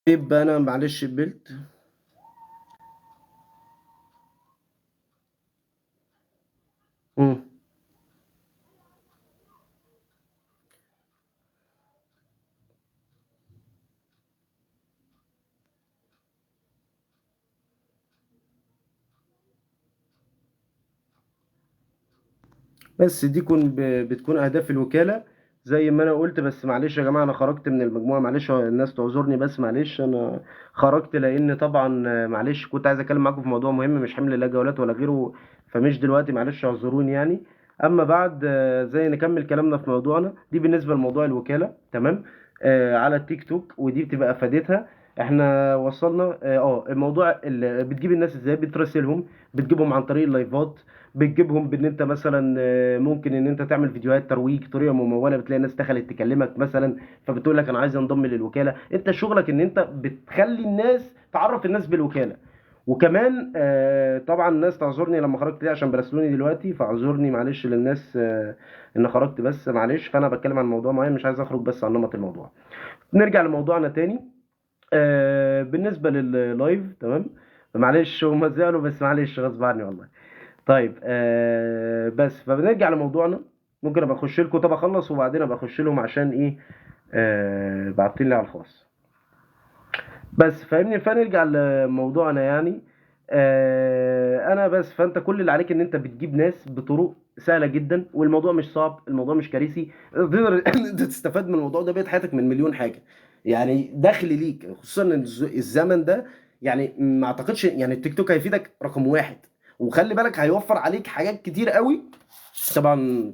يبقى انا معلش قبلت. مم. بس دي بتكون اهداف الوكاله زي ما انا قلت. بس معلش يا جماعه، انا خرجت من المجموعه، معلش الناس تعذرني، بس معلش انا خرجت لان طبعا معلش كنت عايز اتكلم معاكم في موضوع مهم، مش حمل لا جولات ولا غيره، فمش دلوقتي، معلش اعذروني يعني. اما بعد زي نكمل كلامنا في موضوعنا دي بالنسبه لموضوع الوكاله، تمام. على التيك توك، ودي بتبقى افادتها. احنا وصلنا الموضوع اللي بتجيب الناس ازاي، بتراسلهم، بتجيبهم عن طريق اللايفات، بتجيبهم بان انت مثلا ممكن ان انت تعمل فيديوهات ترويج، طريقه مموله، بتلاقي ناس دخلت تكلمك مثلا، فبتقول لك انا عايز انضم للوكاله. انت شغلك ان انت بتخلي الناس تعرف الناس بالوكاله. وكمان طبعا الناس تعذرني لما خرجت دي عشان برسلوني دلوقتي، فاعذرني معلش للناس ان خرجت، بس معلش، فانا بتكلم عن موضوع معين، مش عايز اخرج بس عن نمط الموضوع. نرجع لموضوعنا تاني. بالنسبه لللايف، تمام. معلش هم زعلوا، بس معلش غصب عني والله. طيب بس فبنرجع لموضوعنا. ممكن ابقى اخش لكم، طب اخلص وبعدين ابقى اخش لهم عشان ايه؟ بعتين لي على الخاص. بس فاهمني، فنرجع لموضوعنا يعني. انا بس، فانت كل اللي عليك ان انت بتجيب ناس بطرق سهله جدا، والموضوع مش صعب، الموضوع مش كارثي، تقدر ان انت تستفاد من الموضوع ده، بقيت حياتك من مليون حاجه، يعني دخل ليك، خصوصا ان الزمن ده، يعني ما اعتقدش يعني التيك توك هيفيدك رقم واحد، وخلي بالك هيوفر عليك حاجات كتير قوي طبعا.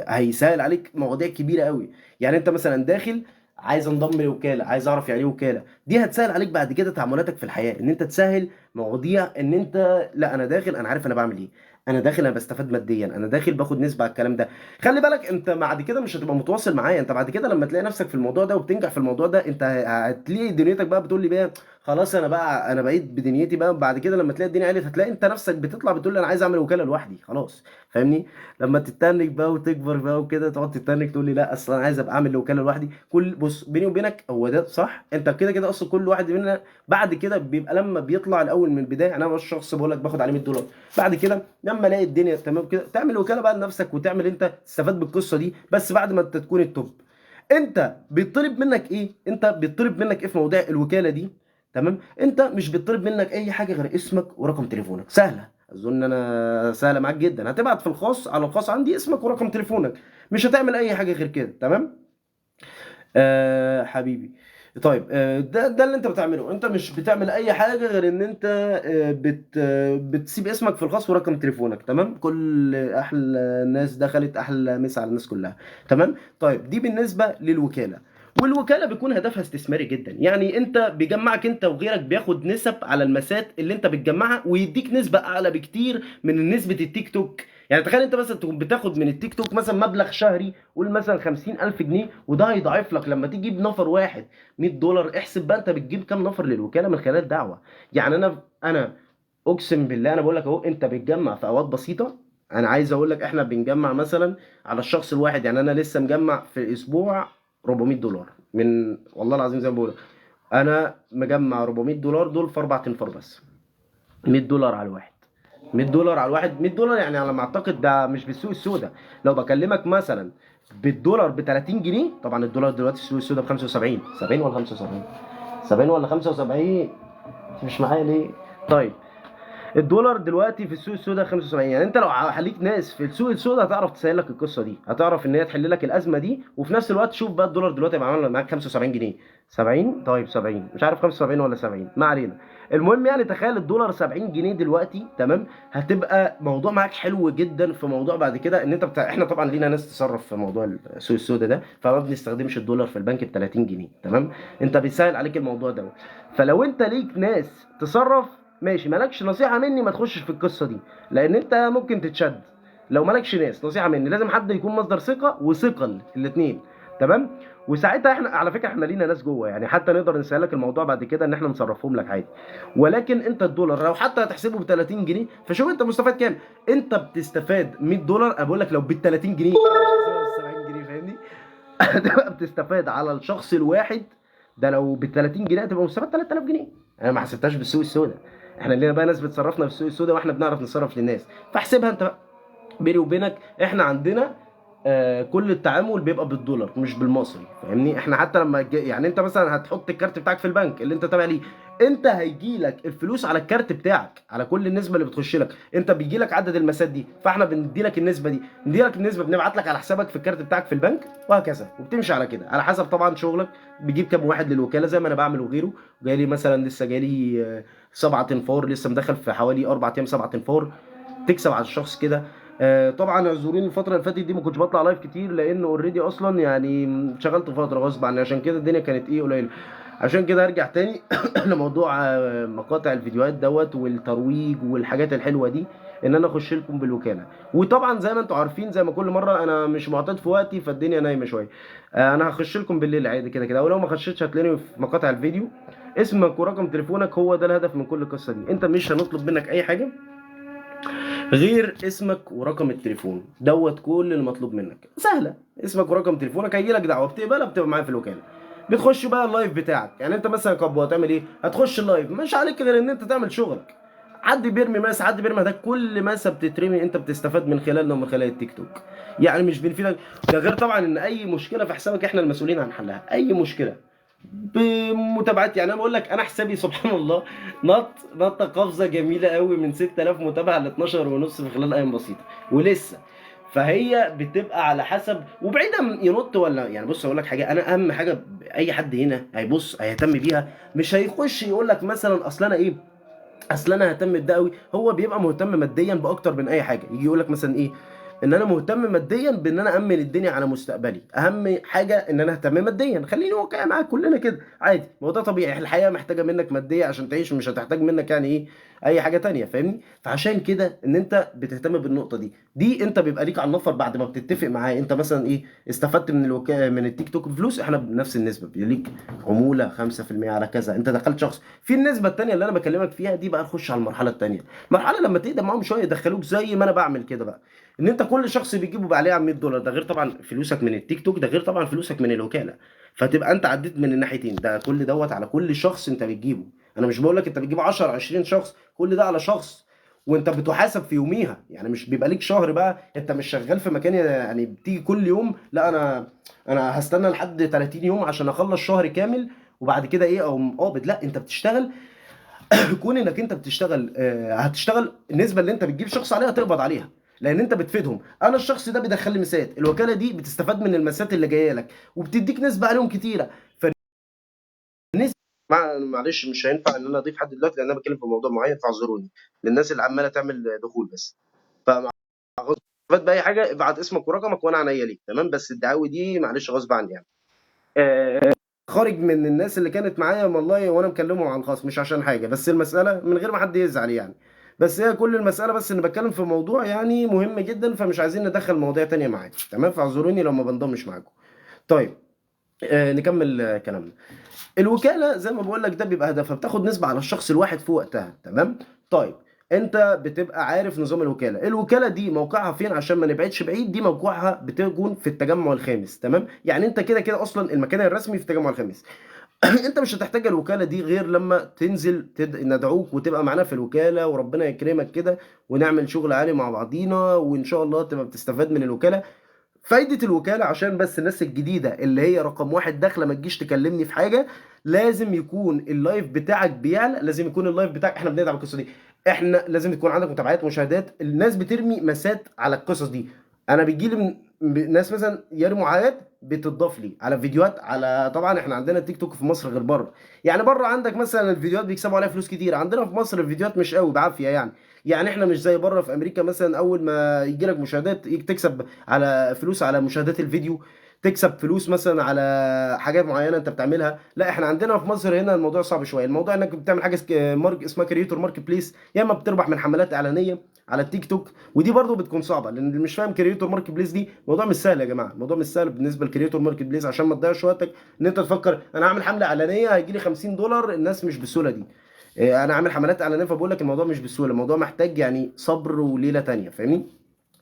هيسهل عليك مواضيع كبيره قوي. يعني انت مثلا داخل عايز انضم لوكاله، عايز اعرف يعني ايه وكاله، دي هتسهل عليك بعد كده تعاملاتك في الحياه، ان انت تسهل مواضيع، ان انت لا انا داخل انا عارف انا بعمل ايه، انا داخل انا بستفاد ماديا، انا داخل باخد نسبه على الكلام ده. خلي بالك انت بعد كده مش هتبقى متواصل معايا، انت بعد كده لما تلاقي نفسك في الموضوع ده وبتنجح في الموضوع ده، انت هتلاقي دنيتك بقى بتقول لي بقى خلاص انا بقى انا بقيت بدنيتي بقى. بعد كده لما تلاقي الدنيا عليت، هتلاقي انت نفسك بتطلع بتقول لي انا عايز اعمل وكاله لوحدي خلاص. فاهمني؟ لما تتنك بقى وتكبر بقى وكده، تقعد تتنك تقول لي لا اصلا انا عايز ابقى اعمل وكاله لوحدي. كل بص بيني وبينك هو ده صح، انت كده كده اصلا كل واحد منا بعد كده بيبقى لما بيطلع الاول من البدايه، يعني انا مش شخص بقول لك باخد عليه $100، بعد كده لما الاقي الدنيا تمام كده تعمل وكاله بقى لنفسك، وتعمل انت تستفاد بالقصه دي، بس بعد ما انت تكون التوب. انت بيطلب منك ايه؟ انت بيطلب منك ايه في مواضيع الوكاله دي؟ تمام، انت مش بيطلب منك اي حاجه غير اسمك ورقم تليفونك. سهله، اظن انا سهله معاك جدا. هتبعت في الخاص على الخاص عندي اسمك ورقم تليفونك، مش هتعمل اي حاجه غير كده، تمام. حبيبي. طيب ده اللي انت بتعمله، انت مش بتعمل اي حاجه غير ان انت بتسيب اسمك في الخاص ورقم تليفونك، تمام. كل احلى ناس دخلت، احلى مسا على الناس كلها، تمام. طيب دي بالنسبه للوكاله. والوكاله بيكون هدفها استثماري جدا، يعني انت بيجمعك انت وغيرك، بياخد نسب على المسات اللي انت بتجمعها، ويديك نسبه اعلى بكتير من نسبه التيك توك. يعني تخيل انت مثلا تكون بتاخد من التيك توك مثلا مبلغ شهري، قول مثلا 50,000 جنيه، وده هيضاعف لك لما تجيب نفر واحد $100. احسب بقى انت بتجيب كام نفر للوكاله من خلال دعوه. يعني انا اقسم بالله انا بقول لك اهو، انت بتجمع في اوقات بسيطه. انا عايز اقول لك احنا بنجمع مثلا على الشخص الواحد، يعني انا لسه مجمع في اسبوع $400 من، والله العظيم زي ما بقول لك، انا مجمع $400 دول في 4 انفار بس. $100 على الواحد، $100 على الواحد، $100 يعني على ما اعتقد ده مش بالسوق السوداء. لو بكلمك مثلا بالدولار ب 30 جنيه، طبعا الدولار دلوقتي السوق السوداء ب 75، 70 ولا 75، 70 ولا 75، مش معايا ليه؟ طيب الدولار دلوقتي في السوق السوداء 75، يعني انت لو عليك ناس في السوق السوداء هتعرف تسهل لك القصه دي، هتعرف ان هي تحل لك الازمه دي. وفي نفس الوقت شوف بقى الدولار دلوقتي يبقى عامل معاك 75 جنيه، 70، طيب 70 مش عارف 75 ولا 70، ما علينا. المهم يعني تخيل الدولار 70 جنيه دلوقتي، تمام. هتبقى موضوع معاك حلو جدا في موضوع بعد كده ان انت احنا طبعا لينا ناس تصرف في موضوع السوق السوداء ده، فما بنستخدمش الدولار في البنك ب 30 جنيه، تمام. انت بيسهل عليك الموضوع ده. فلو انت ليك ناس تصرف، ماشي، مالكش نصيحة مني ما تخشش في القصة دي، لأن أنت ممكن تتشد. لو مالكش ناس، نصيحة مني لازم حد يكون مصدر ثقة وثقل الاتنين، تمام. وساعتها احنا على فكرة احنا لينا ناس جوه، يعني حتى نقدر نسهل لك الموضوع بعد كده ان احنا نصرفهم لك عادي. ولكن انت الدولار لو حتى هتحسبه ب 30 جنيه، فشوف انت مستفاد كام. انت بتستفاد $100، بقول لك لو بال 30 جنيه، انا مش هحسبها بال 70 جنيه، فاهمني؟ هتبقى بتستفاد على الشخص الواحد ده لو ب 30 جنيه هتبقى مستفاد 3000 جنيه. انا ما حسبتهاش بالسوق السوداء. احنا لينا بقى ناس بتصرفنا في السوق السوداء واحنا بنعرف نصرف للناس، فاحسبها انت بقى. بيني وبينك احنا عندنا كل التعامل بيبقى بالدولار مش بالمصري، فاهمني؟ احنا حتى لما يعني انت مثلا هتحط الكارت بتاعك في البنك اللي انت تابع ليه، انت هيجي لك الفلوس على الكارت بتاعك، على كل النسبه اللي بتخش لك، انت بيجي لك عدد المسات دي، فاحنا بندي لك النسبه دي، ندي لك النسبه، بنبعت لك على حسابك في الكارت بتاعك في البنك، وهكذا. وبتمشي على كده على حسب طبعا شغلك، بيجيب كام واحد للوكاله زي ما انا بعمل وغيره. جاي لي مثلا لسه جاي لي 7 تنفور، لسه مدخل في حوالي 4 ايام 7 تنفور، تكسب على الشخص كده. طبعا اعذروني الفتره اللي فاتت دي ما كنتش بطلع لايف كتير، لان اوريدي اصلا يعني اشتغلت فتره غصب عني، عشان كده الدنيا كانت ايه قليله. عشان كده ارجع تاني لموضوع مقاطع الفيديوهات دوت والترويج والحاجات الحلوه دي، ان انا اخش لكم بالوكاله. وطبعا زي ما انتم عارفين، زي ما كل مره انا مش معتاد في وقتي، فالدنيا نايمه شويه. انا هخش لكم بالليل عادي كده كده، ولو ما خشيتش هتلاقيني في مقاطع الفيديو. اسمك ورقم تليفونك، هو ده الهدف من كل القصه دي. انت مش هنطلب منك اي حاجه غير اسمك ورقم التليفون دوت، كل المطلوب منك سهله. اسمك ورقم تليفونك، هيجي لك دعوه بتقبلها، بتبقى معايا في الوكاله. بتخش بقى اللايف بتاعك، يعني انت مثلا يا كابو هتعمل ايه؟ هتخش اللايف، مش عليك غير ان انت تعمل شغلك. حد بيرمي ماس، حد بيرمي هداك، كل ماسه بتترمي انت بتستفاد من خلالنا ومن خلال التيك توك. يعني مش بنفيدك. ده غير طبعا ان اي مشكله في حسابك احنا المسؤولين عن حلها، اي مشكله بمتابعات. يعني انا بقول لك انا حسابي سبحان الله نط قفزه جميله قوي من 6000 متابعه ل 12 ونص في خلال ايام بسيطه، ولسه. فهي بتبقى على حسب، وبعيدا من ينط ولا، يعني بص اقول لك حاجه، انا اهم حاجه اي حد هنا هيبص هيهتم بيها، مش هيخش يقول لك مثلا اصل انا ايه، اصل انا ههتم بده قوي. هو بيبقى مهتم ماديا باكتر من اي حاجه، يجي يقول لك مثلا ايه، ان انا مهتم ماديا بان انا امن الدنيا على مستقبلي. اهم حاجه ان انا اهتم ماديا، خليني واقعي معاك، كلنا كده عادي، ما هو ده طبيعي. الحياه محتاجه منك ماديه عشان تعيش، مش هتحتاج منك يعني ايه اي حاجه تانية، فاهمني؟ فعشان كده ان انت بتهتم بالنقطه دي انت بيبقى ليك على النفر بعد ما بتتفق معاه. انت مثلا ايه استفدت من من التيك توك بفلوس، احنا بنفس النسبه بيبقى ليك عموله 5% على كذا. انت دخلت شخص في النسبه التانيه اللي انا بكلمك فيها دي، بقى نخش على المرحله التانيه. المرحله لما تقدم معاهم شويه يدخلوك زي ما انا بعمل كده بقى، ان انت كل شخص بيجيبه بقى عليه عن $100. ده غير طبعا فلوسك من التيك توك، ده غير طبعا فلوسك من الوكاله. فتبقى انت عديت من الناحيتين، ده كل دوت على كل شخص انت بتجيبه. انا مش بقول لك انت بتجيب 10 20 شخص، كل ده على شخص. وانت بتحاسب في يوميها، يعني مش بيبقى ليك شهر بقى، انت مش شغال في مكان يعني بتيجي كل يوم، لا انا هستنى لحد 30 يوم عشان اخلص شهر كامل وبعد كده ايه او قابض. لا، انت بتشتغل كون انك انت بتشتغل هتشتغل النسبه اللي انت بتجيب شخص عليها تقبض عليها، لان انت بتفيدهم. انا الشخص ده بيدخل لي مسات، الوكاله دي بتستفاد من المسات اللي جايه لك وبتديك نسبه عليهم كتيره. فالنسبه معلش مش هينفع ان انا اضيف حد دلوقتي، لان انا بتكلم في موضوع معين، فاعذروني للناس اللي عماله تعمل دخول بس. فغصب باي حاجه ابعت اسمك ورقمك وانا عينيا ليك، تمام؟ بس الدعاوي دي معلش غصب عني يعني. خارج من الناس اللي كانت معايا والله، وانا مكلمهم عن الخاص مش عشان حاجه، بس المساله من غير ما حد يزعل يعني. بس هي كل المساله بس اني بتكلم في موضوع يعني مهم جدا، فمش عايزين ندخل مواضيع تانية معاك، تمام؟ فاعذروني لو ما بنضمش معاكم. طيب نكمل كلامنا. الوكاله زي ما بقول لك ده بيبقى هدفها بتاخد نسبه على الشخص الواحد في وقتها، تمام؟ طيب انت بتبقى عارف نظام الوكاله. الوكاله دي موقعها فين عشان ما نبعدش بعيد؟ دي موقعها بتكون في التجمع الخامس، تمام؟ يعني انت كده كده اصلا المكان الرسمي في التجمع الخامس. انت مش هتحتاج الوكاله دي غير لما تنزل ندعوك وتبقى معانا في الوكاله، وربنا يكرمك كده ونعمل شغل عالي مع بعضينا، وان شاء الله تبقى بتستفاد من الوكاله. فايدة الوكالة عشان بس الناس الجديدة اللي هي رقم واحد داخلة ما تجيش تكلمني في حاجة، لازم يكون اللايف بتاعك بيعلى، لازم يكون اللايف بتاعك، احنا بندعم القصة دي. احنا لازم يكون عندك متابعات ومشاهدات، الناس بترمي مسات على القصص دي. انا بيجيلي ناس مثلا يرموا عادات بتضاف لي على فيديوهات، على طبعا احنا عندنا تيك توك في مصر غير بره. يعني بره عندك مثلا الفيديوهات بيكسبوا عليها فلوس كتير، عندنا في مصر الفيديوهات مش قوي بعافية يعني. يعني احنا مش زي بره في امريكا مثلا، اول ما يجي لك مشاهدات تكسب على فلوس على مشاهدات الفيديو، تكسب فلوس مثلا على حاجات معينه انت بتعملها. لا احنا عندنا في مصر هنا الموضوع صعب شويه. الموضوع انك بتعمل حاجه مارك اسمها كريتور ماركت بليس، يا اما بتربح من حملات اعلانيه على التيك توك، ودي برضو بتكون صعبه، لان اللي مش فاهم كريتور ماركت بليس دي موضوع مش سهل يا جماعه. الموضوع مش سهل بالنسبه لكريتور ماركت بليس، عشان ما تضيعش وقتك ان انت تفكر انا هعمل حمله اعلانيه هيجي لي $50. الناس مش بالسهوله دي. انا عامل حملات اعلانيه، فبقول لك الموضوع مش بالسهوله، الموضوع محتاج يعني صبر وليله تانية، فاهمني؟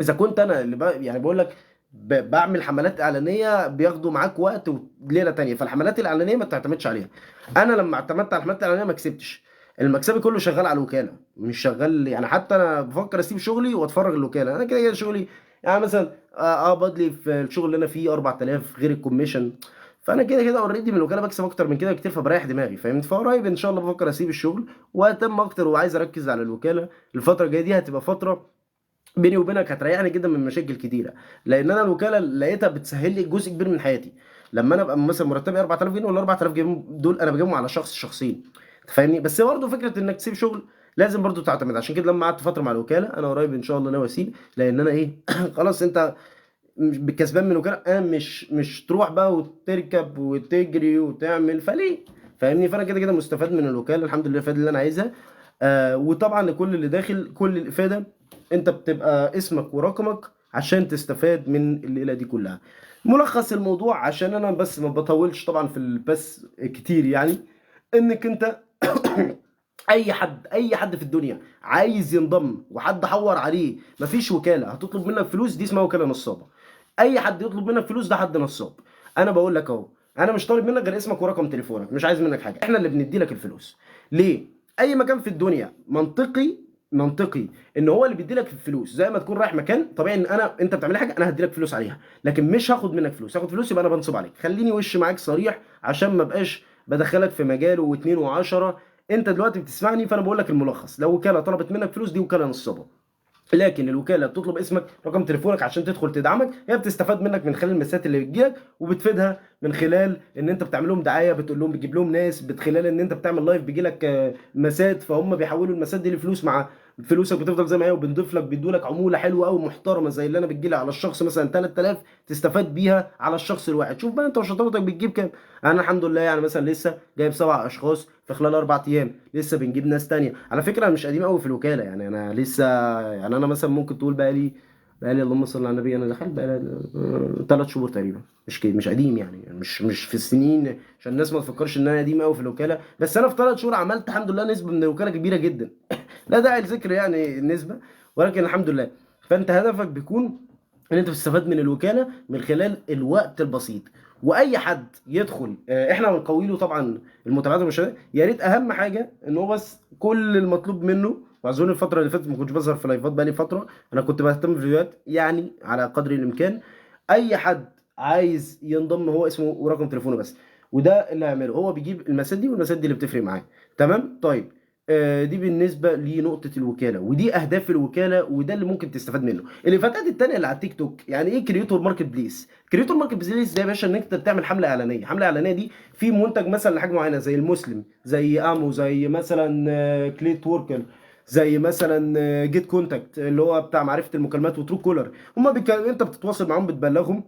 اذا كنت انا اللي يعني بقول لك بعمل حملات اعلانيه بياخدوا معاك وقت وليله تانية، فالحملات الاعلانيه ما تعتمدش عليها. انا لما اعتمدت على الحملات الاعلانيه ما كسبتش، المكسبي كله شغال على الوكاله، مش شغال يعني. حتى انا بفكر اسيب شغلي واتفرغ الوكاله، انا كده كده شغلي يعني مثلا اقبض لي في الشغل اللي انا فيه 4000 غير الكوميشن، فانا كده كده اوريدي من الوكاله بكسب اكتر من كده كتير، فبريح دماغي فاهمني. فقريب ان شاء الله بفكر اسيب الشغل واهتم اكتر، وعايز اركز على الوكاله. الفتره الجايه دي هتبقى فتره بيني وبينك هتريحني جدا من مشاكل كتيره، لان انا الوكاله لقيتها بتسهل لي جزء كبير من حياتي. لما انا ابقى مثلا مرتبي 4000 جنيه ولا 4000 جنيه دول انا بجيبهم على شخصين، أنت فاهمني. بس برضه فكره انك تسيب شغل لازم برضه تعتمد، عشان كده لما قعدت فتره مع الوكاله انا قريب ان شاء الله ناوي اسيب، لان انا ايه خلاص انت كسبان من الوكاله، انا مش تروح بقى وتركب وتجري وتعمل فليه، فاهمني. فانا كده كده مستفاد من الوكاله الحمد لله، الافاده اللي انا عايزها. وطبعا لكل اللي داخل كل الافاده، انت بتبقى اسمك ورقمك عشان تستفاد من الليله دي كلها. ملخص الموضوع عشان انا بس ما بطولش طبعا في البث كتير يعني، انك انت اي حد في الدنيا عايز ينضم وحد حور عليه مفيش وكاله هتطلب منك فلوس، دي اسمها وكاله نصابه. اي حد يطلب منك فلوس ده حد نصاب. انا بقول لك اهو، انا مش طالب منك غير اسمك ورقم تليفونك، مش عايز منك حاجه، احنا اللي بندي لك الفلوس. ليه؟ اي مكان في الدنيا منطقي ان هو اللي بيدي لك الفلوس، زي ما تكون رايح مكان طبيعي ان انت بتعمل لي حاجه انا هدي لك فلوس عليها، لكن مش هاخد منك فلوس. هاخد فلوس يبقى انا بنصب عليك. خليني وش معاك صريح عشان ما بقاش بدخلك في مجال واتنين وعشرة. انت دلوقتي بتسمعني فانا بقول لك الملخص، لو وكاله طلبت منك فلوس دي وكاله نصابه، لكن الوكاله بتطلب اسمك رقم تليفونك عشان تدخل تدعمك، هي بتستفاد منك من خلال المسات اللي بتجيلك، وبتفيدها من خلال ان انت بتعمل لهم دعايه، بتقول لهم بتجيب لهم ناس، خلال ان انت بتعمل لايف بيجي لك مسات، فهم بيحولوا المسات دي لفلوس، مع فلوسك بتفضل زي ما هي، وبنضيف لك بيدوا لك عموله حلوه قوي محترمه زي اللي انا بتجيلي على الشخص مثلا 3000 تستفاد بيها على الشخص الواحد. شوف بقى انت وشطارتك بتجيب كام. انا الحمد لله يعني مثلا لسه جايب 7 اشخاص في خلال 4 ايام، لسه بنجيب ناس تانية. على فكره انا مش قديم قوي في الوكاله يعني، انا لسه يعني انا مثلا ممكن تقول بقى لي اللهم صل على النبي، انا دخلت بقى لي 3 شهور تقريبا، مش كده، مش قديم يعني، مش في السنين عشان الناس ما تفكرش ان انا قديم قوي في الوكاله. بس انا في 3 شهور عملت الحمد لله نسبه من الوكاله كبيره جدا لا داعي لذكر يعني النسبه، ولكن الحمد لله. فانت هدفك بيكون ان انت بتستفاد من الوكاله من خلال الوقت البسيط. واي حد يدخل احنا بنقوي له طبعا المتابعات والمشاهدات، يا ريت اهم حاجه ان هو بس كل المطلوب منه. واظن الفتره اللي فاتت ما كنتش بظهر في لايفات بقالي فتره، انا كنت بهتم بالفيديوهات يعني على قدر الامكان. اي حد عايز ينضم هو اسمه ورقم تليفونه بس، وده اللي هيعمله، هو بيجيب المسات دي والمسات دي اللي بتفرق معاه. تمام طيب. دي بالنسبه لنقطه الوكاله، ودي اهداف الوكاله، وده اللي ممكن تستفاد منه. الفتات التانيه اللي على التيك توك، يعني ايه كريتور ماركت بليس؟ كريتور ماركت بليس ده يا باشا ان انت بتعمل حمله اعلانيه. حمله اعلانيه دي في منتج مثلا لحاجه معينه زي المسلم، زي امو، زي مثلا كليت وركر، زي مثلا جيت كونتاكت اللي هو بتاع معرفه المكالمات، وترو كولر. انت بتتواصل معاهم بتبلغهم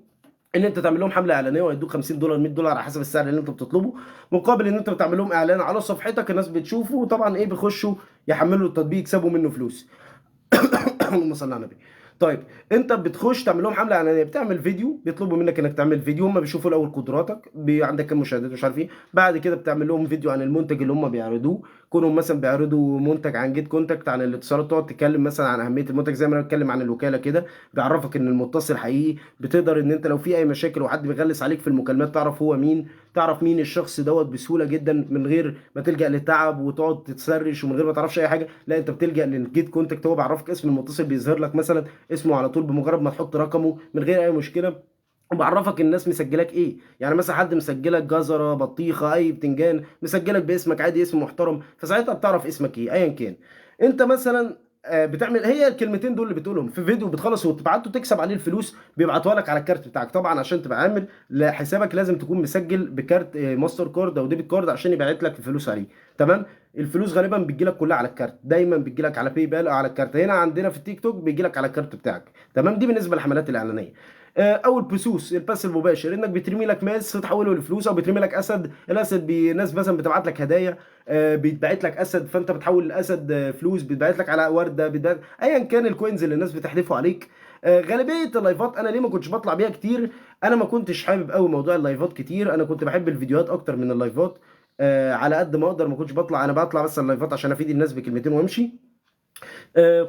ان انت تعمل لهم حمله اعلانيه، ويدوك $50 $100 على حسب السعر اللي انت بتطلبه، مقابل ان انت بتعمل لهم اعلان على صفحتك، الناس بتشوفه، وطبعا ايه بيخشوا يحملوا التطبيق يكسبوا منه فلوس اللهم صل على النبي. طيب انت بتخش تعمل لهم حمله اعلانيه، بتعمل فيديو، بيطلبوا منك انك تعمل فيديو، هم بيشوفوا الاول قدراتك عندك كام مشاهدات مش عارف ايه، بعد كده بتعمل لهم فيديو عن المنتج اللي هم بيعرضوه، كونهم مثلا بيعرضوا منتج عن جيت كونتاكت عن الاتصالات، تقعد تتكلم مثلا عن اهميه المنتج زي ما انا بتكلم عن الوكاله كده، بيعرفك ان المتصل حقيقي، بتقدر ان انت لو في اي مشاكل وحد بيغلس عليك في المكالمات تعرف هو مين، تعرف مين الشخص دوت بسهوله جدا من غير ما تلجأ للتعب وتقعد تتسرش ومن غير ما تعرفش اي حاجه. لا انت بتلجأ للجيت كونتاكت، هو بيعرفك اسم المتصل، بيظهر لك مثلا اسمه على طول بمجرد ما تحط رقمه من غير اي مشكله، وبعرفك الناس مسجلاك ايه. يعني مثلا حد مسجلك جزره بطيخه اي بتنجان، مسجلك باسمك عادي اسم محترم، فساعتها بتعرف اسمك ايه ايا كان. انت مثلا بتعمل هي الكلمتين دول اللي بتقولهم في فيديو، بتخلص وتبعته تكسب عليه الفلوس، بيبعتوها لك على الكارت بتاعك. طبعا عشان تبقى عامل لحسابك لازم تكون مسجل بكارت ماستر كارد او ديبت كارد عشان يبعت لك الفلوس عليه. تمام. الفلوس غالبا بتجي لك كلها على الكارت، دايما بتجي لك على باي بال او على الكارت. هنا عندنا في التيك توك بيجي لك على الكارت بتاعك. تمام. دي بالنسبه للحملات الاعلانيه. او البثوث، البث المباشر، انك بترمي لك ماس تحوله لفلوس، او بترمي لك اسد، الاسد ناس مثلا بتبعت لك هدايا، بيتبعت لك اسد فانت بتحول الاسد فلوس، بيتبعت لك على ورده، ايا كان الكوينز اللي الناس بتحدفه عليك. غالبيه اللايفات انا ليه ما كنتش بطلع بيها كتير، انا ما كنتش حابب قوي موضوع اللايفات كتير، انا كنت بحب الفيديوهات اكتر من اللايفات. على قد ما اقدر ما كنتش بطلع، انا بطلع بس اللايفات عشان افيد الناس بكلمتين وامشي.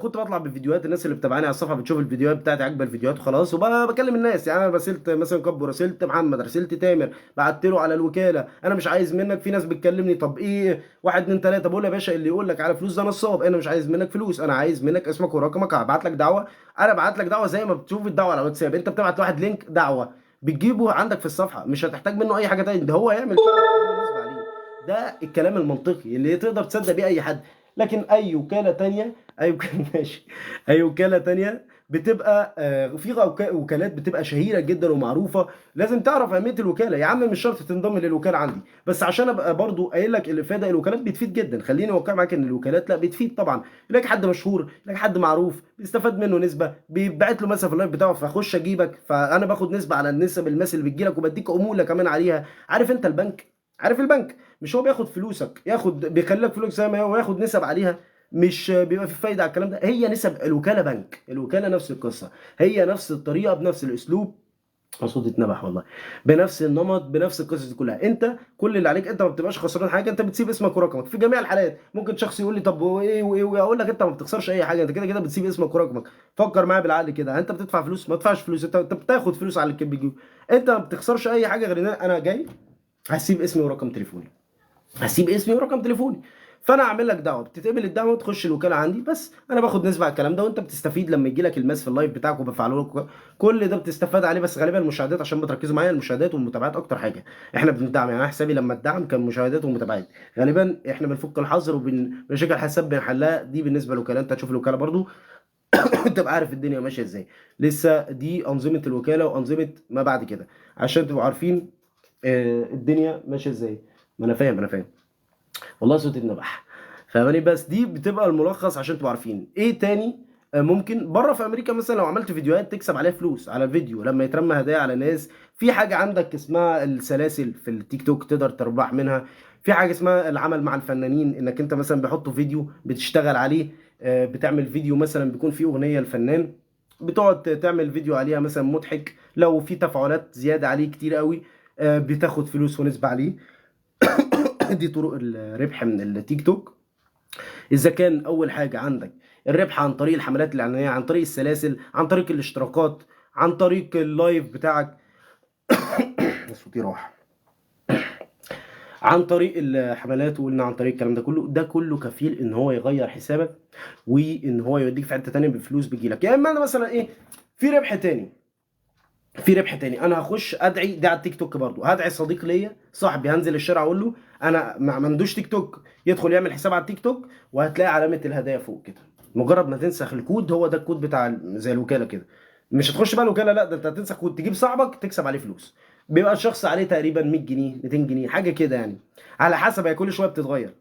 كنت بطلع بفيديوهات، الناس اللي بتابعني على الصفحه بتشوف الفيديوهات بتاعتي، عاجبه الفيديوهات وخلاص، وبكلم الناس. يعني انا راسلت مثلا كابو، راسلت محمد، راسلت تامر، بعت له على الوكاله انا مش عايز منك. في ناس بتكلمني طب ايه واحد اتنين تلاته، بقول يا باشا اللي يقول لك على فلوس ده نصاب. انا مش عايز منك فلوس، انا عايز منك اسمك ورقمك، هبعت لك دعوه. انا ابعت لك دعوه زي ما بتشوف الدعوه على واتساب، انت بتبعت لواحد لينك دعوه بتجيبه عندك في الصفحه، مش هتحتاج منه اي حاجه تاني، ده هو يعمل كده بالنسبه عليه. ده الكلام المنطقي اللي تقدر تصدق بيه اي حد. لكن اي وكاله تانيه، اي وكاله ماشي، اي وكاله تانيه بتبقى في وكالات بتبقى شهيره جدا ومعروفه، لازم تعرف اهميه الوكاله. يا عم مش شرط تنضم للوكاله عندي، بس عشان ابقى برضو قايل لك الافاده، الوكالات بتفيد جدا. خليني اوقع معاك ان الوكالات لا بتفيد طبعا. يلاقي حد مشهور، يلاقي حد معروف، بيستفاد منه نسبه، بيبعت له مثلا في اللايف بتاعه، فاخش اجيبك، فانا باخد نسبه على النسب الماس اللي بتجيلك، وبديك عموله كمان عليها. عارف انت البنك؟ عارف البنك مش هو بياخد فلوسك، بيخلي لك فلوس زي ما هو وياخد نسب عليها؟ مش بيبقى في فايده على الكلام ده؟ هي نسب الوكاله بنك، الوكاله نفس القصه، هي نفس الطريقه بنفس الاسلوب. صوت اتنبح والله. بنفس النمط بنفس القصص دي كلها. انت كل اللي عليك انت ما بتبقاش خسران حاجه، انت بتسيب اسمك ورقمك في جميع الحالات. ممكن شخص يقول لي طب وايه وايه وايه، اقول لك انت ما بتخسرش اي حاجه، انت كده كده بتسيب اسمك ورقمك. فكر معايا بالعقل كده، انت بتدفع فلوس؟ ما تدفعش فلوس، انت بتاخد فلوس على الكيب بيجي. انت ما بتخسرش اي حاجه غير ان انا جاي هسيب اسمي ورقم تليفوني، هسيب اسمي ورقم تليفوني. فانا اعمل لك دعوه، بتتقبل الدعوه وتخش الوكاله عندي، بس انا باخد نسبه على الكلام ده، وانت بتستفيد لما يجي لك الماس في اللايف بتاعك وبفعله لك. كل ده بتستفاد عليه، بس غالبا المشاهدات، عشان بتركزوا معايا، المشاهدات والمتابعات اكتر حاجه احنا بندعم. يعني انا حسابي لما الدعم كان مشاهدات ومتابعات. غالبا احنا بنفك الحظر وبنشكل حساب بنحلها. دي بالنسبه للوكاله، انت تشوف الوكاله برضو تبقى عارف الدنيا ماشيه ازاي. لسه دي انظمه الوكاله وانظمه ما بعد كده، عشان تبقوا عارفين الدنيا ماشيه ازاي. ما انا فاهم، انا فاهم والله صوتي اتنبح. فاهماني؟ بس دي بتبقى الملخص عشان تبقوا عارفين ايه تاني. ممكن بره في امريكا مثلا لو عملت فيديوهات تكسب عليها فلوس على الفيديو، لما يترمى هدايا على ناس. في حاجه عندك اسمها السلاسل في التيك توك تقدر تربح منها. في حاجه اسمها العمل مع الفنانين، انك انت مثلا بيحطوا فيديو بتشتغل عليه. بتعمل فيديو مثلا بيكون فيه اغنيه الفنان، بتقعد تعمل فيديو عليها مثلا مضحك، لو في تفاعلات زياده عليه كتير قوي بتاخد فلوس ونسبه عليه. دي طرق الربح من التيك توك. اذا كان اول حاجه عندك الربح عن طريق الحملات الاعلانيه، عن طريق السلاسل، عن طريق الاشتراكات، عن طريق اللايف بتاعك. صوتي راح. عن طريق الحملات، وقلنا عن طريق الكلام ده كله، ده كله كفيل ان هو يغير حسابك، وان هو يوديك في حته تانيه بفلوس بتجيلك. يا اما انا مثلا ايه، في ربح تاني، في ربح تاني. انا هخش ادعي ده على التيك توك برضو، هدعي صديق ليا صاحبي، هنزل الشارع اقول له انا ما عندوش تيك توك، يدخل يعمل حساب على التيك توك، وهتلاقي علامه الهدايا فوق كده. مجرد ما تنسخ الكود، هو ده الكود بتاع زي الوكاله كده. مش هتخش بقى الوكاله، لا ده انت هتنسخ كود، تجيب صاحبك تكسب عليه فلوس. بيبقى الشخص عليه تقريبا 100 جنيه، 200 جنيه حاجه كده يعني، على حسب، هي كل شويه بتتغير.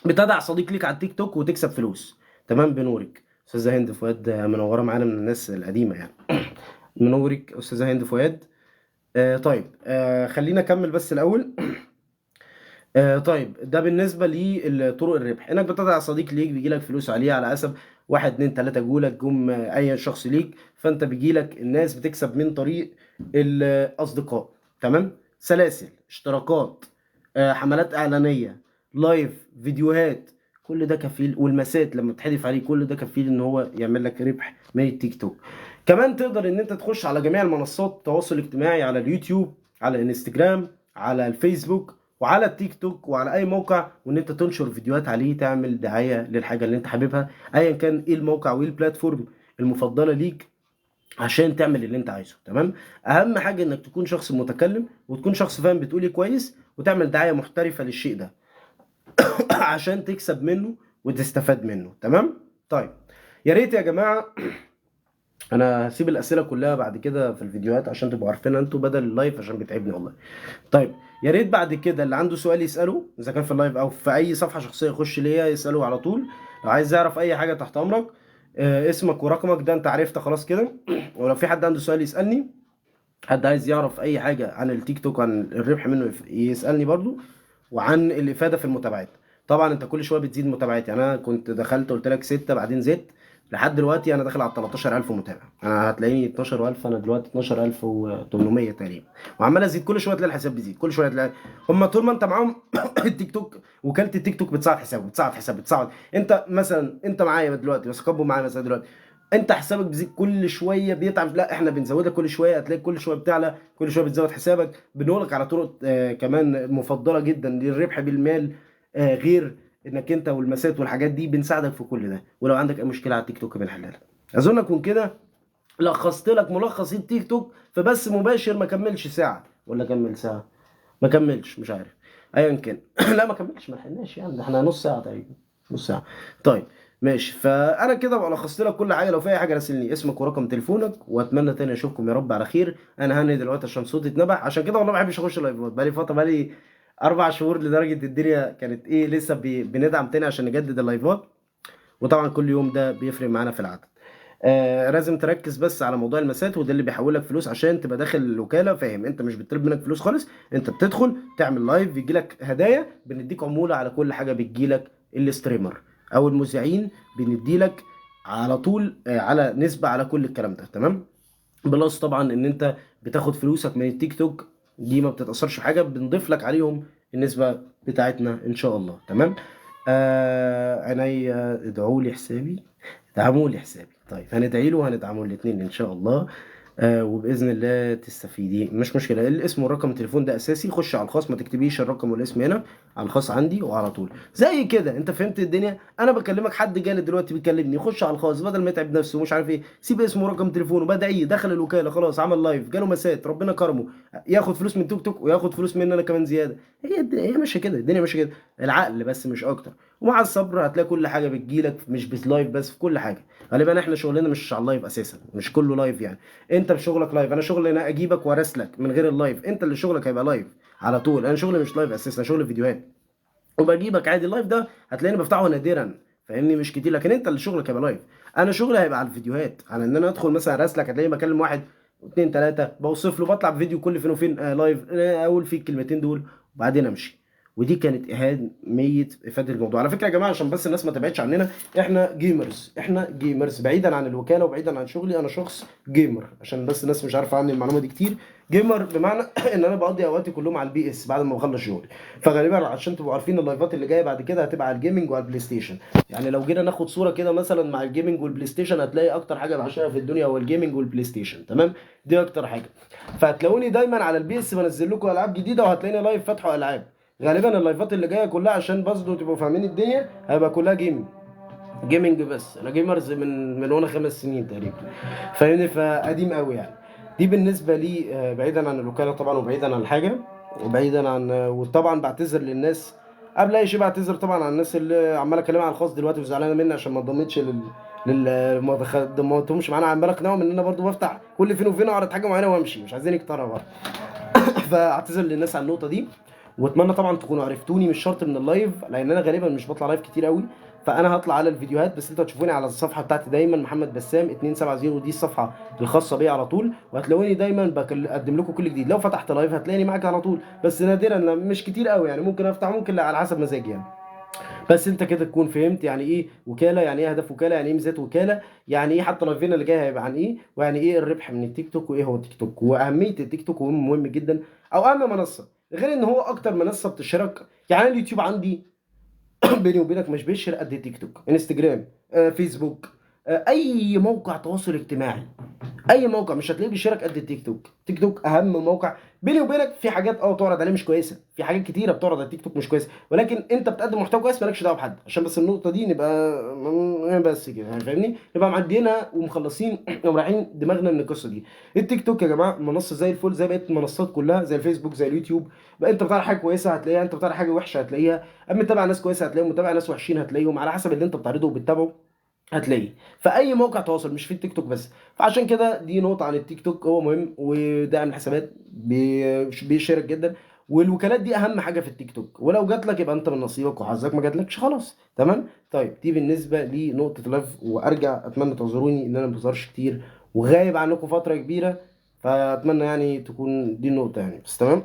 بتدع صديق ليك على التيك توك وتكسب فلوس. تمام، بنورك استاذه هند فؤاد، منوره معانا من الناس القديمه يعني. منورك استاذه هند فؤاد. طيب خلينا اكمل بس الاول. طيب ده بالنسبه لطرق الربح، انك بتدعي صديق ليك بيجي لك فلوس عليه على حسب واحد اتنين تلاته جولك جم اي شخص ليك، فانت بيجي لك الناس بتكسب من طريق الاصدقاء. تمام، سلاسل، اشتراكات، حملات اعلانيه، لايف، فيديوهات، كل ده كفيل. والمسات لما بتحذف عليه، كل ده كفيل ان هو يعمل لك ربح من التيك توك. كمان تقدر ان انت تخش على جميع المنصات التواصل الاجتماعي، على اليوتيوب، على الانستجرام، على الفيسبوك، وعلى التيك توك، وعلى اي موقع، وان انت تنشر فيديوهات عليه، تعمل دعاية للحاجة اللي انت حاببها، ايا كان ايه الموقع وايه البلاتفورم المفضلة ليك، عشان تعمل اللي انت عايزه. تمام، اهم حاجة انك تكون شخص متكلم، وتكون شخص فاهم بتقولي كويس، وتعمل دعاية محترفة للشيء ده عشان تكسب منه وتستفاد منه. تمام. طيب يا ريت يا جماعة، انا هسيب الاسئله كلها بعد كده في الفيديوهات عشان تبقوا عارفينها انتوا بدل اللايف، عشان بيتعبني والله. طيب يا ريت بعد كده اللي عنده سؤال يساله، اذا كان في اللايف او في اي صفحه شخصيه يخش ليا يساله على طول. لو عايز يعرف اي حاجه تحت امرك. اسمك ورقمك ده انت عرفت خلاص كده. ولو في حد عنده سؤال يسالني، حد عايز يعرف اي حاجه عن التيك توك وعن الربح منه يسالني برضو، وعن الافاده في المتابعات. طبعا انت كل شويه بتزيد متابعات، يعني انا كنت دخلت قلت لك 6 بعدين زدت، لحد دلوقتي انا داخل على 13000 متابع، انا هتلاقيني 12000، انا دلوقتي 12800 تقريبا، وعمال ازيد كل شويه، تلاقي الحساب بيزيد كل شويه تلاقي. هم طول ما انت معاهم التيك توك، وكاله التيك توك بتصعد حساب بتصعد حساب بتصعد. انت مثلا انت معايا دلوقتي، بس كبوا معايا مثلا دلوقتي، انت حسابك بيزيد كل شويه بيتعب، لا احنا بنزودك كل شويه، هتلاقي كل شويه بتعلى، كل شويه بتزود حسابك، بنقولك على طرق كمان مفضله جدا للربح بالمال، غير انك انت والمسات والحاجات دي بنساعدك في كل ده، ولو عندك اي مشكله على التيك توك بنحلها. اظن اكون كده لخصت لك ملخص التيك توك فبس مباشر، ما كملش ساعه ولا كمل ساعه، ما كملش مش عارف، ايا كان. لا ما كملش، ما لحقناش يعني، ده احنا نص ساعه تقريبا، نص ساعه. طيب ماشي، فانا كده بقى لخصت لك كل حاجه، لو في اي حاجه راسلني اسمك ورقم تليفونك، واتمنى تاني اشوفكم يا رب على خير. انا هاني دلوقتي عشان صوتي اتنبح، عشان كده والله ما بحبش اخش لايفات بقالي فتره، بقالي 4 شهور، لدرجه الدنيا كانت ايه لسه بندعم تاني عشان نجدد اللايفات، وطبعا كل يوم ده بيفرق معانا في العدد. لازم تركز بس على موضوع المسات، وده اللي بيحولك فلوس عشان تبقى داخل الوكاله، فاهم؟ انت مش بتطلب منك فلوس خالص، انت بتدخل تعمل لايف بيجي لك هدايا، بنديك عموله على كل حاجه بتجي لك، الستريمر او المذيعين بندي لك على طول على نسبه على كل الكلام ده، تمام؟ بلس طبعا ان انت بتاخد فلوسك من التيك توك، دي ما بتتاثرش في حاجه، بنضيف لك عليهم النسبه بتاعتنا ان شاء الله، تمام؟ عينيا ادعوا لي حسابي، ادعموا لي حسابي، طيب هندعي له وهندعمه الاثنين ان شاء الله. وباذن الله تستفيدي، مش مشكله، الاسم والرقم التليفون ده اساسي، خش على الخاص، ما تكتبيش الرقم والاسم هنا، على الخاص عندي وعلى طول زي كده، انت فهمت الدنيا؟ انا بكلمك، حد جالي دلوقتي بيكلمني، خش على الخاص بدل ما يتعب نفسه ومش عارف ايه، سيب اسمه ورقم تليفونه، بدعيه، دخل الوكاله خلاص، عمل لايف، جاله مسات، ربنا كرمه، ياخد فلوس من توك توك وياخد فلوس مني انا كمان زياده. هي ماشيه كده، الدنيا ماشيه كده، العقل بس مش اكتر، ومع الصبر هتلاقي كل حاجه بتجيلك، مش بس لايف بس، في كل حاجه. غالبا احنا شغلنا مش على اللايف اساسا، مش كله لايف يعني، انت بشغلك لايف، انا شغلي انا اجيبك وارسلك من غير اللايف، انت اللي شغلك هيبقى لايف على طول، انا شغلي مش لايف اساسا، شغلي فيديوهات، وبجيبك عادي. اللايف ده هتلاقيني بفتحه نادرا، فاهمني؟ مش كتير، لكن انت اللي شغلك هيبقى لايف، انا شغلي هيبقى على الفيديوهات، على ان انا ادخل مثلا اراسلك، هتلاقيني بكلم واحد اتنين تلاته، بوصف له، بطلع بفيديو كل فين وفين لايف، اقول فيه الكلمتين دول وبعدين امشي. ودي كانت اهميه افاده الموضوع على فكره يا جماعه، عشان بس الناس ما تبعدش عننا، احنا جيمرز، احنا جيمرز بعيدا عن الوكاله وبعيدا عن شغلي، انا شخص جيمر، عشان بس الناس مش عارفه عني المعلومه دي كتير. جيمر بمعنى ان انا بقضي اوقاتي كلهم على البي اس بعد ما بخلص شغلي، فغالبا عشان تبقوا عارفين اللايفات اللي جايه بعد كده هتبقى على الجيمنج وعلى البلاي ستيشن. يعني لو جينا ناخد صوره كده مثلا مع الجيمنج والبلاي ستيشن، هتلاقي اكتر حاجه بعشقها في الدنيا هو الجيمنج والبلاي ستيشن، تمام؟ دي اكتر حاجه. فهتلاقوني دايما على البي اس بنزل لكم العاب جديده، وهتلاقيني لايف فاتحه العاب. غالبا اللايفات اللي جايه كلها، عشان برضه تبقوا فاهمين الدنيا، هيبقى كلها جيمنج بس، انا جيمرز من وانا 5 سنين تقريبا، فاهمني؟ فقديم قوي يعني. دي بالنسبه لي بعيدا عن الوكاله طبعا، وبعيدا عن الحاجه، وبعيدا عن وطبعا بعتذر للناس قبل اي شيء، بعتذر طبعا عن الناس اللي عمال اكلمها على الخاص دلوقتي وزعلانه مني عشان ما انضمتش ما انتمش معانا، عمال اقنعهم ان انا برضو بفتح كل فين وفين اعرض حاجه معينه وامشي، مش عايزين يقتنعوا برضه. فاعتذر للناس على النقطه دي، واتمنى طبعا تكونوا عرفتوني، مش شرط من اللايف، لان انا غالبا مش بطلع لايف كتير قوي، فانا هطلع على الفيديوهات بس، انتوا هتشوفوني على الصفحه بتاعتي دايما محمد بسام 270، دي الصفحه الخاصه بيا على طول، وهتلاقوني دايما بقدم لكم كل جديد، لو فتحت لايف هتلاقيني معاك على طول، بس نادرا مش كتير قوي يعني، ممكن افتح، ممكن لا، على حسب مزاجي يعني. بس انت كده تكون فهمت يعني ايه وكاله، يعني ايه هدف وكاله، يعني ايه ميزات وكاله، يعني ايه حتى لايفنا اللي جاي هيبقى عن ايه، ويعني ايه الربح من التيك توك، وايه هو التيك توك، واهميه التيك توك، وهو مهم جدا، او اهم منصه، غير ان هو اكتر منصه بتشارك. يعني أنا اليوتيوب عندي بيني وبينك مش بيشهر قد تيك توك، انستجرام، فيسبوك، اي موقع تواصل اجتماعي، اي موقع مش هتلاقيه بيشارك قد التيك توك. تيك توك اهم موقع. بيني وبينك في حاجات تعرض عليه مش كويسه، في حاجات كتيره بتعرض على التيك توك مش كويسه، ولكن انت بتقدم محتوى كويس مالكش دعوه بحد، عشان بس النقطه دي نبقى بس كده يعني، فاهمني؟ نبقى معديينها ومخلصين ومرايحين دماغنا من القصه دي. التيك توك يا جماعه منصه زي الفل، زي بقيه المنصات كلها، زي الفيسبوك زي اليوتيوب، بقى انت بتعرض حاجه كويسه هتلاقيها، انت بتعرض حاجه وحشه هتلاقيها، اما متابع ناس كويسه هتلاقيهم، متابع ناس وحشين هتلاقيهم، على حسب اللي انت بتعرضه وبتتابعه هتلاقيه في اي موقع تواصل، مش في التيك توك بس. فعشان كده دي نقطة عن التيك توك، هو مهم وداعم الحسابات، بيشارك جدا، والوكالات دي اهم حاجة في التيك توك، ولو جات لك يبقى انت من نصيبك وحظك، ما جاتلكش خلاص، تمام؟ طيب دي بالنسبة لنقطة اللايف، وارجع اتمنى تعذروني ان انا ما بظهرش كتير وغايب عنكم فترة كبيرة، فاتمنى يعني تكون دي النقطة يعني، بس تمام.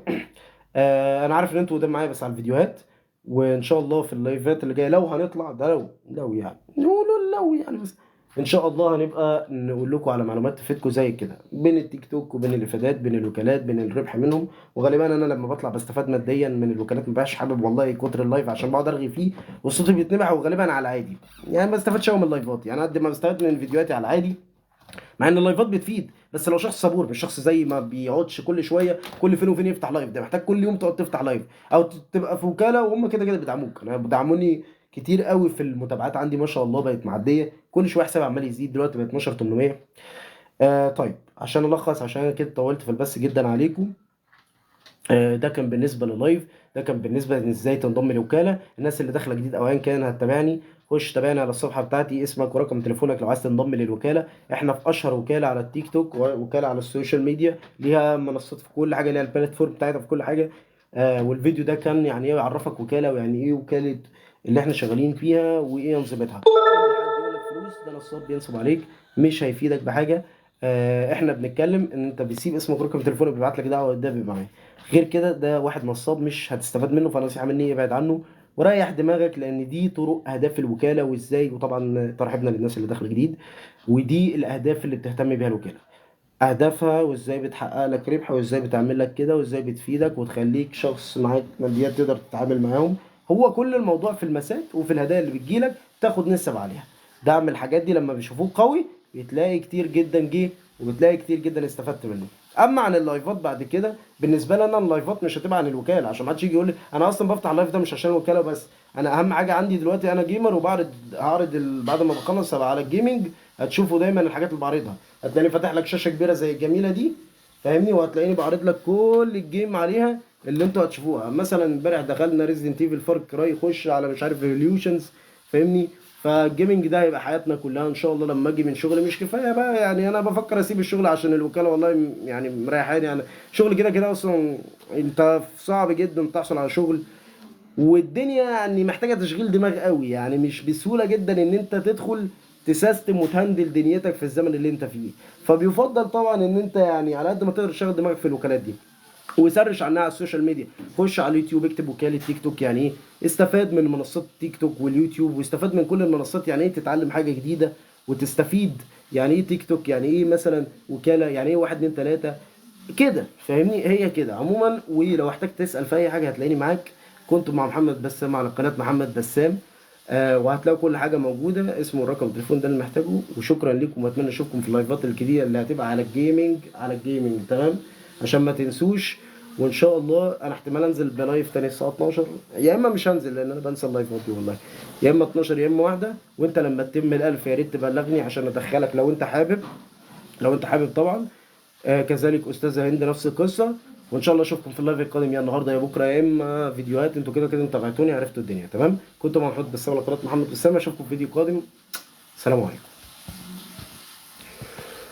انا عارف ان انتوا قدام معايا بس على الفيديوهات، وان شاء الله في اللايفات اللي جايه لو هنطلع ده، لو يعني نقولوا لو يعني بس، ان شاء الله هنبقى نقول لكم على معلومات تفيدكم زي كده بين التيك توك وبين الافادات بين الوكالات بين الربح منهم. وغالبا انا لما بطلع بستفاد ماديا من الوكالات، مبقاش حابب والله كتر اللايف عشان بقعد ارغي فيه وصوتي بيتنبح، وغالبا على العادي يعني ما بستفادش قوي من اللايفات، يعني قد ما بستفاد من فيديوهاتي على العادي. مع ان اللايفات بتفيد، بس لو شخص صبور، مش شخص زي ما بيقعدش كل شويه كل فين وفين يفتح لايف، ده محتاج كل يوم تقعد تفتح لايف او تبقى في وكاله، وهم كده كده بيدعموك. انا بيدعموني كتير قوي في المتابعات عندي ما شاء الله، بقت معديه كل شويه حساب عمال يزيد، دلوقتي بقت 12800. طيب عشان الخص، عشان انا كده طولت في البث جدا عليكم. ده كان بالنسبه لللايف، ده كان بالنسبه ان ازاي تنضم لوكاله. الناس اللي داخله جديد او ايا كان هتتابعني، خش تابعني على الصفحه بتاعتي، اسمك ورقم تليفونك لو عايز تنضم للوكاله. احنا في اشهر وكاله على التيك توك، ووكاله على السوشيال ميديا، ليها منصات في كل حاجه، ليها البلاتفورم بتاعتها في كل حاجه. والفيديو ده كان يعني ايه يعرفك وكاله، ويعني ايه وكاله اللي احنا شغالين فيها، وايه انظمتها. اي حد يقول لك فلوس ده نصاب بينصب عليك، مش هيفيدك بحاجه. احنا بنتكلم ان انت بيسيب اسمك ورقم تليفونك، بيبعت لك دعوه، ده بيبقى معايا. غير كده ده واحد نصاب مش هتستفاد منه، فنصيحة مني ابعد عنه وريح دماغك، لان دي طرق اهداف الوكالة وازاي، وطبعا ترحيبنا للناس اللي داخله جديد. ودي الاهداف اللي بتهتم بيها الوكالة، اهدافها وازاي بتحقق لك ربح، وازاي بتعمل لك كده، وازاي بتفيدك وتخليك شخص معاك ماديات تقدر تتعامل معاهم. هو كل الموضوع في المسات وفي الهدايا اللي بتجيلك تاخد نسب عليها. دعم الحاجات دي لما بيشوفوك قوي بتلاقي كتير جدا جه، وبتلاقي كتير جدا استفدت منه. اما عن اللايفات بعد كده، بالنسبه لي انا اللايفات مش هتبقى عن الوكاله، عشان ما حدش يجي يقول لي انا اصلا بفتح اللايف ده مش عشان الوكاله بس. انا اهم حاجه عندي دلوقتي انا جيمر، وبعرض بعد ما بخلص هبقى على الجيمنج. هتشوفوا دايما الحاجات اللي بعرضها، هتلاقيني فاتح لك شاشه كبيره زي الجميله دي، فاهمني، وهتلاقيني بعرض لك كل الجيم عليها اللي انتوا هتشوفوها. مثلا امبارح دخلنا ريزيدنت ايفل فار كراي، خش على مش عارف ريفوليوشنز، فاهمني. فالجيمنج ده هيبقى حياتنا كلها ان شاء الله. لما اجي من شغلي مش كفايه بقى، يعني انا بفكر اسيب الشغل عشان الوكاله، والله يعني مريحاني. يعني شغل كده كده اصلا انت صعب جدا تحصل على شغل، والدنيا يعني محتاجه تشغيل دماغ قوي، يعني مش بسهوله جدا ان انت تدخل تسيستم وتهندل دنيتك في الزمن اللي انت فيه. فبيفضل طبعا ان انت يعني على قد ما تقدر تشغل دماغك في الوكالات دي، وسرش عنها على السوشيال ميديا. خش على اليوتيوب اكتب وكالة تيك توك يعني ايه، استفاد من منصات تيك توك واليوتيوب، واستفاد من كل المنصات. يعني ايه تتعلم حاجة جديدة وتستفيد، يعني ايه تيك توك، يعني ايه مثلا وكالة، يعني ايه واحد اتنين تلاتة كده، فاهمني. هي كده عموما، ولو احتجت تسأل في اي حاجة هتلاقيني معاك. كنت مع محمد بسام على قناة محمد بسام. وهتلاقوا كل حاجة موجودة، اسمه الرقم التليفون ده اللي محتاجه. وشكرا لكم، واتمنى اشوفكم في اللايفات الجديدة اللي هتبقى على الجيمنج، تمام، عشان ما تنسوش. وان شاء الله انا احتمال انزل بلايف تاني الساعة 12، يا اما مش هنزل لان انا بنسى اللايفات دي والله، يا اما 12 يا اما واحدة. وانت لما تتم الالف يا ريت تبلغني عشان ادخلك لو انت حابب، طبعا. كذلك استاذه هند نفس القصه. وان شاء الله اشوفكم في اللايف القادم، يا النهارده يا بكره يا اما فيديوهات. انتوا كده كده انتوا تابعتوني عرفتوا الدنيا تمام. كنت مع محمود بسام على قناه محمد بسام، اشوفكم في فيديو قادم. سلام عليكم.